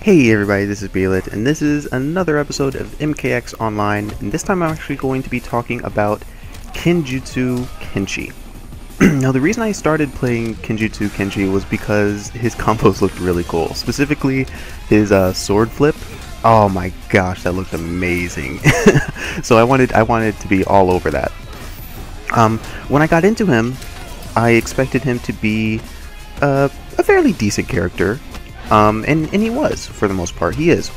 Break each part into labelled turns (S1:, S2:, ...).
S1: Hey everybody, this is Beelit, and this is another episode of MKX Online, and this time I'm actually going to be talking about Kenjutsu Kenshi. Now the reason I started playing Kenjutsu Kenshi was because his combos looked really cool, specifically his sword flip. Oh my gosh, that looked amazing. So I wanted to be all over that. When I got into him, I expected him to be a fairly decent character. And he was, for the most part. He is.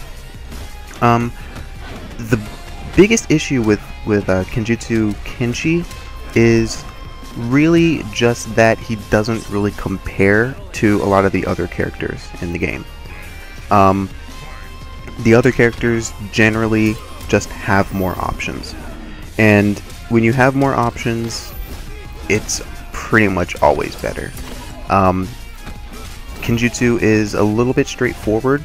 S1: The biggest issue with Kenjutsu Kenshi is really just that he doesn't really compare to a lot of the other characters in the game. The other characters generally just have more options. And when you have more options, it's pretty much always better. Kenjutsu is a little bit straightforward.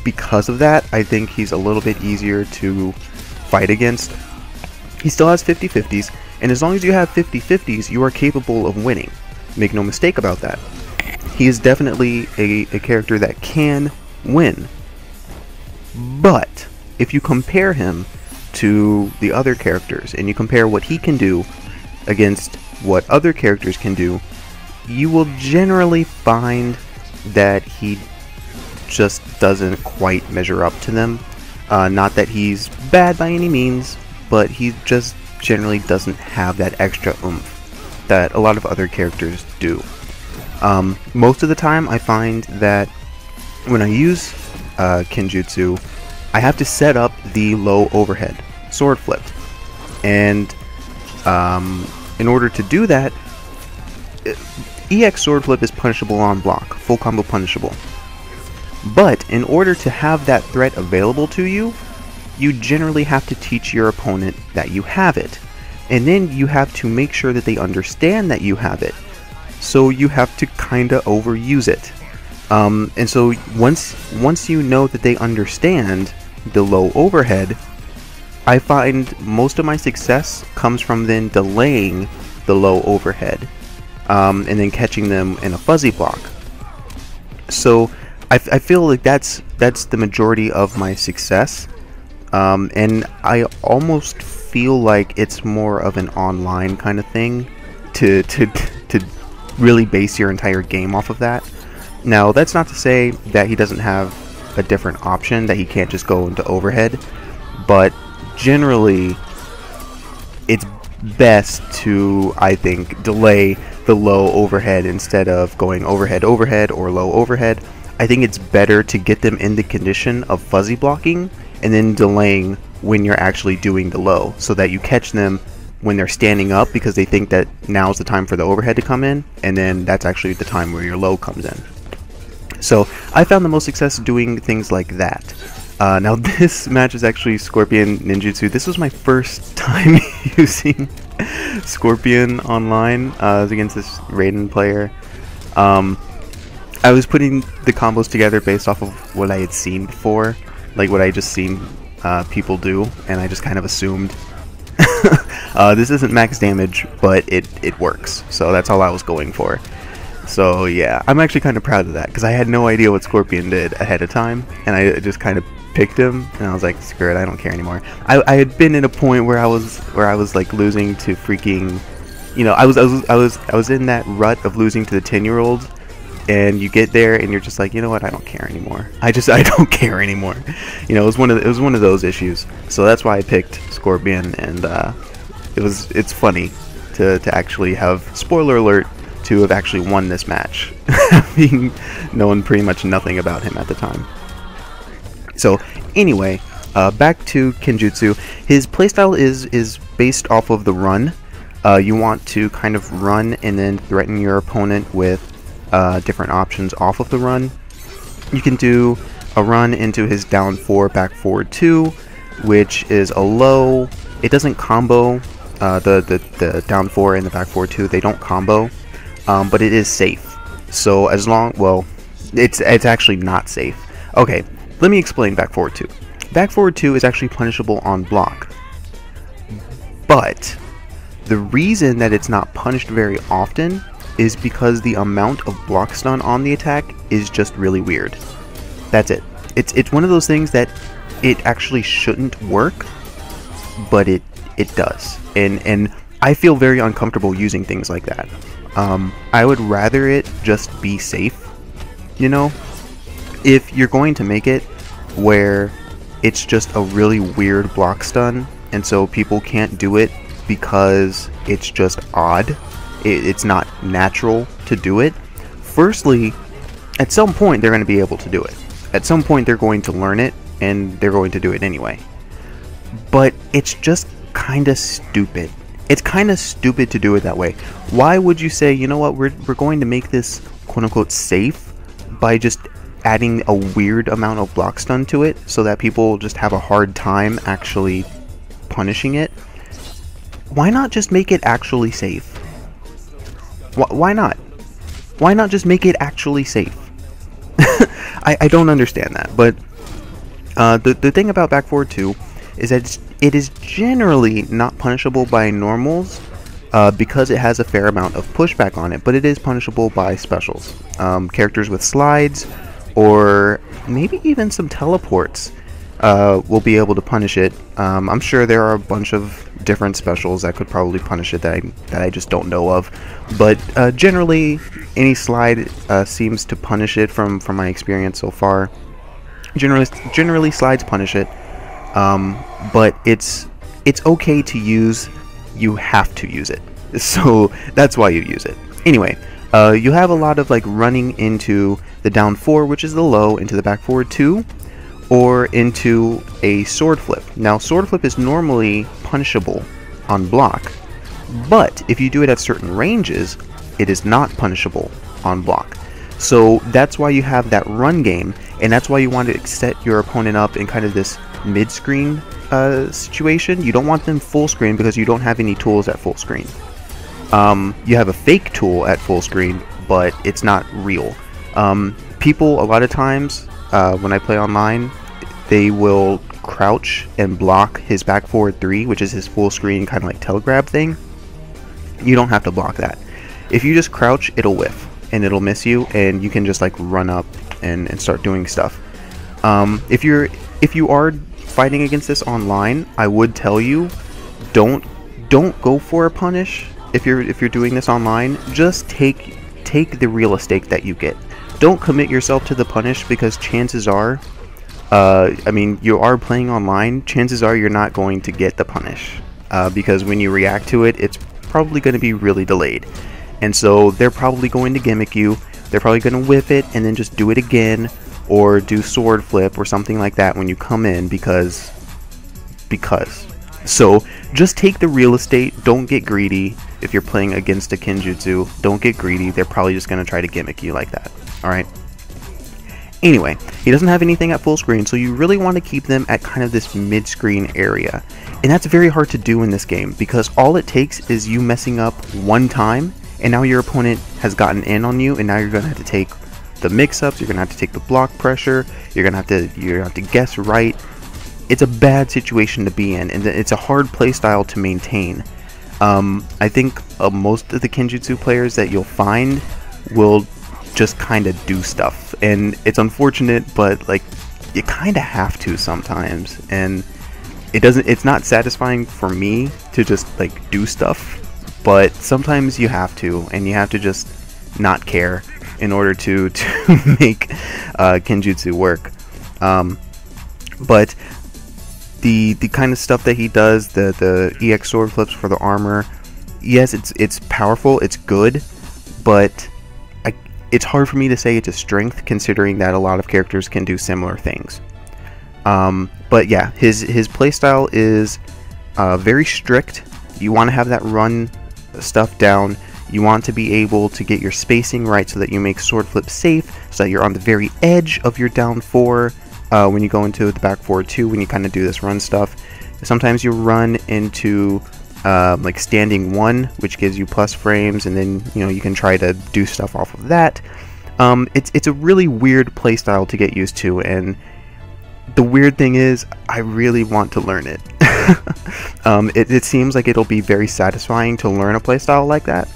S1: Because of that, I think he's a little bit easier to fight against. He still has 50-50s, and as long as you have 50-50s, you are capable of winning. Make no mistake about that. He is definitely a character that can win. But if you compare him to the other characters, and you compare what he can do against what other characters can do, you will generally find that he just doesn't quite measure up to them. Not that he's bad by any means, but he just generally doesn't have that extra oomph that a lot of other characters do. Most of the time I find that when I use Kenjutsu, I have to set up the low overhead sword flip. And in order to do that, EX sword flip is punishable on block, full combo punishable. But in order to have that threat available to you, you generally have to teach your opponent that you have it. And then you have to make sure that they understand that you have it. So you have to kinda overuse it. And so once you know that they understand the low overhead, I find most of my success comes from then delaying the low overhead. And then catching them in a fuzzy block. So I feel like that's the majority of my success, and I almost feel like it's more of an online kind of thing to really base your entire game off of that. Now that's not to say that he doesn't have a different option, that he can't just go into overhead, but generally it's best to, I think, delay the low overhead instead of going overhead or low overhead. I think it's better to get them in the condition of fuzzy blocking and then delaying when you're actually doing the low, so that you catch them when they're standing up because they think that now's the time for the overhead to come in, and then that's actually the time where your low comes in. So I found the most success doing things like that. Now this match is actually Scorpion Ninjutsu. This was my first time using Scorpion online. I was against this Raiden player. I was putting the combos together based off of what I had seen before, like what I just seen people do, and I just kind of assumed this isn't max damage, but it works. So that's all I was going for. So yeah, I'm actually kind of proud of that because I had no idea what Scorpion did ahead of time, and I just kind of picked him, and I was like, screw it, I don't care anymore. I had been at a point where I was like losing to freaking, you know, I was in that rut of losing to the 10-year-olds, and you get there and you're just like, you know what, I don't care anymore. I don't care anymore. You know, it was one of those issues. So that's why I picked Scorpion, and it's funny to actually have, spoiler alert, to have actually won this match, having known pretty much nothing about him at the time. So anyway, back to Kenjutsu. His playstyle is based off of the run. You want to kind of run and then threaten your opponent with different options off of the run. You can do a run into his down 4, back forward 2, which is a low. It doesn't combo. The down 4 and the back forward 2, they don't combo, but it is safe. So as long, well, it's actually not safe. Okay. Let me explain back forward 2. Back forward 2 is actually punishable on block. But the reason that it's not punished very often is because the amount of block stun on the attack is just really weird. That's it. It's one of those things that it actually shouldn't work, but it does, and I feel very uncomfortable using things like that. I would rather it just be safe, you know? If you're going to make it where it's just a really weird block stun, and so people can't do it because it's just odd, it's not natural to do it. Firstly, at some point they're going to be able to do it. At some point they're going to learn it, and they're going to do it anyway. But it's just kind of stupid. It's kind of stupid to do it that way. Why would you say, you know what, we're going to make this quote-unquote safe by just adding a weird amount of block stun to it so that people just have a hard time actually punishing it? Why not just make it actually safe? Why not? Why not just make it actually safe? I don't understand that. But the thing about back forward 2 is that it is generally not punishable by normals because it has a fair amount of pushback on it, but it is punishable by specials. Characters with slides, or maybe even some teleports, will be able to punish it. I'm sure there are a bunch of different specials that could probably punish it that I just don't know of, but generally any slide seems to punish it from my experience so far. Generally slides punish it, but it's okay to use. You have to use it, so that's why you use it. Anyway, you have a lot of like running into the down 4, which is the low, into the back forward 2, or into a sword flip. Now, sword flip is normally punishable on block, but if you do it at certain ranges, it is not punishable on block. So that's why you have that run game, and that's why you want to set your opponent up in kind of this mid-screen situation. You don't want them full screen because you don't have any tools at full screen. You have a fake tool at full screen, but it's not real. People, a lot of times, when I play online, they will crouch and block his back forward 3, which is his full screen kind of like telegrab thing. You don't have to block that. If you just crouch, it'll whiff and it'll miss you, and you can just like run up and start doing stuff. If you are fighting against this online, I would tell you, don't go for a punish. If you're doing this online, just take the real estate that you get. Don't commit yourself to the punish, because chances are, I mean, you are playing online, chances are you're not going to get the punish, because when you react to it, it's probably going to be really delayed. And so they're probably going to gimmick you, they're probably going to whiff it and then just do it again, or do sword flip or something like that when you come in, because. So just take the real estate, don't get greedy. If you're playing against a Kenjutsu, don't get greedy, they're probably just going to try to gimmick you like that. Alright? Anyway, he doesn't have anything at full screen, so you really want to keep them at kind of this mid-screen area. And that's very hard to do in this game, because all it takes is you messing up one time, and now your opponent has gotten in on you, and now you're going to have to take the mix-ups, you're going to have to take the block pressure, you're going to have to guess right. It's a bad situation to be in, and it's a hard playstyle to maintain. I think most of the Kenjutsu players that you'll find will just kind of do stuff, and it's unfortunate, but like you kind of have to sometimes, and it's not satisfying for me to just like do stuff, but sometimes you have to, and you have to just not care in order to make Kenjutsu work. But the kind of stuff that he does, the EX sword flips for the armor, yes, it's powerful, it's good, but it's hard for me to say it's a strength, considering that a lot of characters can do similar things. But yeah, his playstyle is very strict. You want to have that run stuff down. You want to be able to get your spacing right so that you make sword flip safe, so that you're on the very edge of your down 4 when you go into the back forward 2, when you kind of do this run stuff. Sometimes you run into like standing 1, which gives you plus frames, and then you can try to do stuff off of that. It's a really weird playstyle to get used to, and the weird thing is I really want to learn it. It seems like it'll be very satisfying to learn a playstyle like that,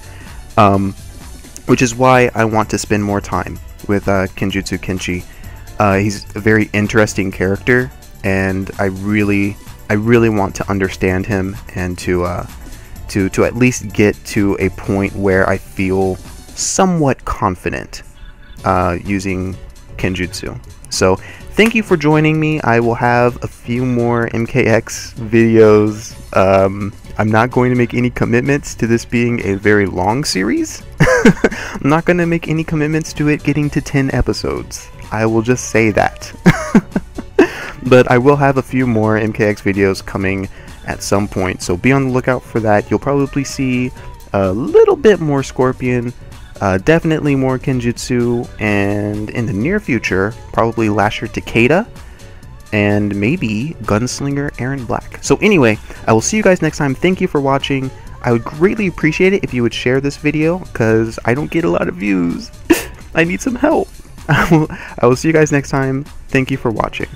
S1: which is why I want to spend more time with Kenjutsu Kenshi. He's a very interesting character, and I really want to understand him and to at least get to a point where I feel somewhat confident using Kenjutsu. So thank you for joining me. I will have a few more MKX videos. I'm not going to make any commitments to this being a very long series. I'm not going to make any commitments to it getting to 10 episodes. I will just say that. But I will have a few more MKX videos coming at some point, so be on the lookout for that. You'll probably see a little bit more Scorpion, definitely more Kenjutsu, and in the near future, probably Lasher Takeda, and maybe Gunslinger Aaron Black. So anyway, I will see you guys next time. Thank you for watching. I would greatly appreciate it if you would share this video, because I don't get a lot of views. I need some help. I will see you guys next time. Thank you for watching.